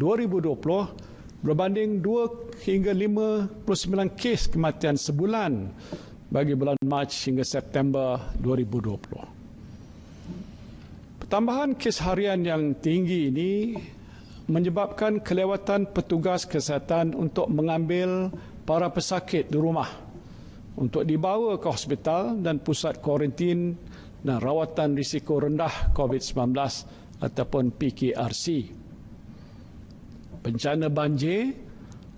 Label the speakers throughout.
Speaker 1: 2020 berbanding 2 hingga 59 kes kematian sebulan bagi bulan Mac hingga September 2020. Pertambahan kes harian yang tinggi ini menyebabkan kelewatan petugas kesihatan untuk mengambil para pesakit di rumah untuk dibawa ke hospital dan pusat kuarantin dan rawatan risiko rendah COVID-19 ataupun PKRC. Bencana banjir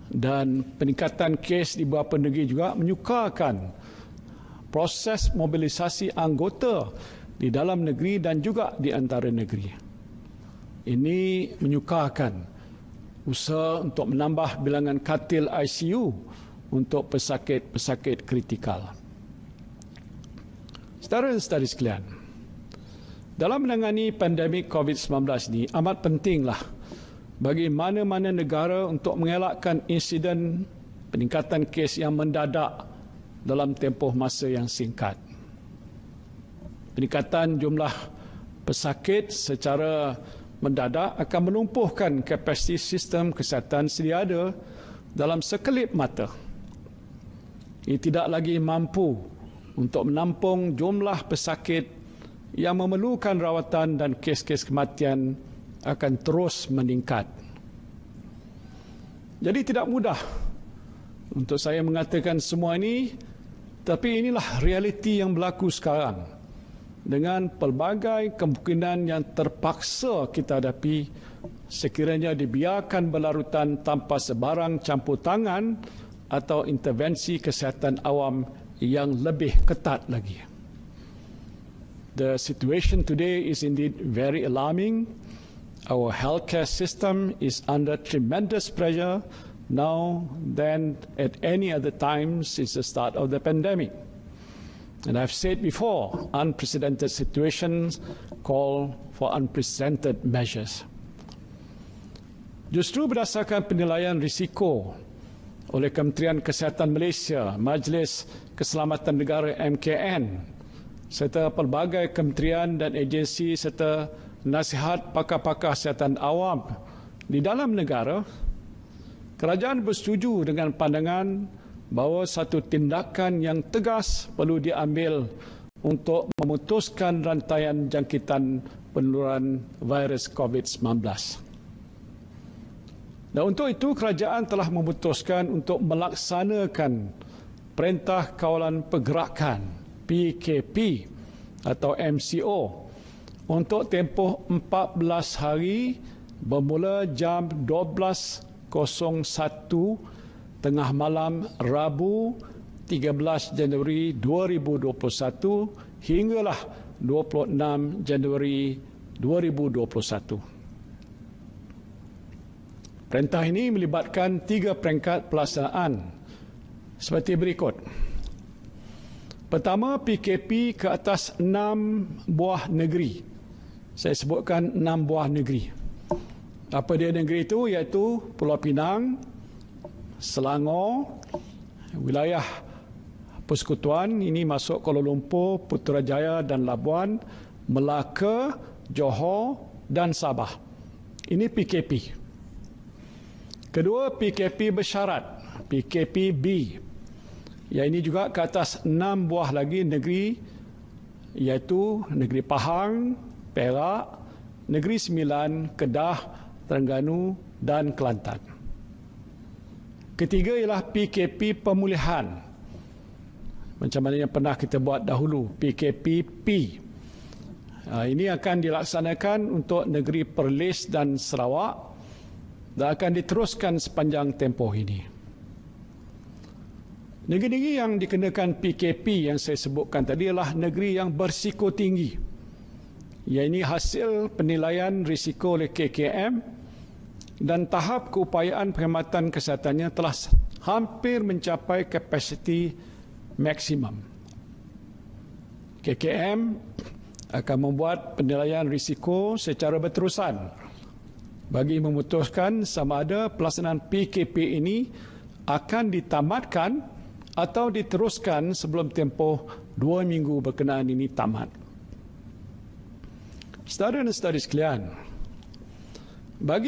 Speaker 1: dan peningkatan kes di beberapa negeri juga menyukarkan proses mobilisasi anggota di dalam negeri dan juga di antara negeri. Ini menyukarkan usaha untuk menambah bilangan katil ICU untuk pesakit-pesakit kritikal. Saudara dan saudari sekalian, dalam menangani pandemik COVID-19 ini amat pentinglah bagi mana-mana negara untuk mengelakkan insiden peningkatan kes yang mendadak dalam tempoh masa yang singkat. Peningkatan jumlah pesakit secara mendadak akan melumpuhkan kapasiti sistem kesihatan sedia ada dalam sekelip mata. Ia tidak lagi mampu untuk menampung jumlah pesakit yang memerlukan rawatan dan kes-kes kematian akan terus meningkat. Jadi tidak mudah untuk saya mengatakan semua ini, tapi inilah realiti yang berlaku sekarang dengan pelbagai kemungkinan yang terpaksa kita hadapi sekiranya dibiarkan berlarutan tanpa sebarang campur tangan atau intervensi kesihatan awam yang lebih ketat lagi. The situation today is indeed very alarming. Our healthcare system is under tremendous pressure now than at any other time since the start of the pandemic. And I've said before, unprecedented situations call for unprecedented measures. Justru berdasarkan penilaian risiko oleh Kementerian Kesihatan Malaysia, Majlis Keselamatan Negara MKN, serta pelbagai kementerian dan agensi serta nasihat pakar-pakar kesihatan awam di dalam negara, kerajaan bersetuju dengan pandangan bahawa satu tindakan yang tegas perlu diambil untuk memutuskan rantaian jangkitan penularan virus COVID-19. Dan untuk itu, kerajaan telah memutuskan untuk melaksanakan Perintah Kawalan Pergerakan PKP atau MCO untuk tempoh 14 hari bermula jam 12.01 tengah malam Rabu 13 Januari 2021 hinggalah 26 Januari 2021. Perintah ini melibatkan 3 peringkat pelaksanaan seperti berikut. Pertama, PKP ke atas 6 buah negeri. Saya sebutkan 6 buah negeri. Apa dia negeri itu? Iaitu Pulau Pinang, Selangor, wilayah Persekutuan, ini masuk Kuala Lumpur, Putrajaya dan Labuan, Melaka, Johor dan Sabah. Ini PKP. Kedua, PKP bersyarat, PKP-B. Yang ini juga ke atas 6 buah lagi negeri, iaitu Negeri Pahang, Perak, Negeri Sembilan, Kedah, Terengganu dan Kelantan. Ketiga ialah PKP pemulihan. Macam mana yang pernah kita buat dahulu, PKP-P. Ini akan dilaksanakan untuk negeri Perlis dan Sarawak dan akan diteruskan sepanjang tempoh ini. Negeri-negeri yang dikenakan PKP yang saya sebutkan tadi adalah negeri yang berisiko tinggi. Yang ini hasil penilaian risiko oleh KKM dan tahap keupayaan perkhidmatan kesihatannya telah hampir mencapai kapasiti maksimum. KKM akan membuat penilaian risiko secara berterusan bagi memutuskan sama ada pelaksanaan PKP ini akan ditamatkan atau diteruskan sebelum tempoh 2 minggu berkenaan ini tamat. Saudara dan saudari sekalian, bagi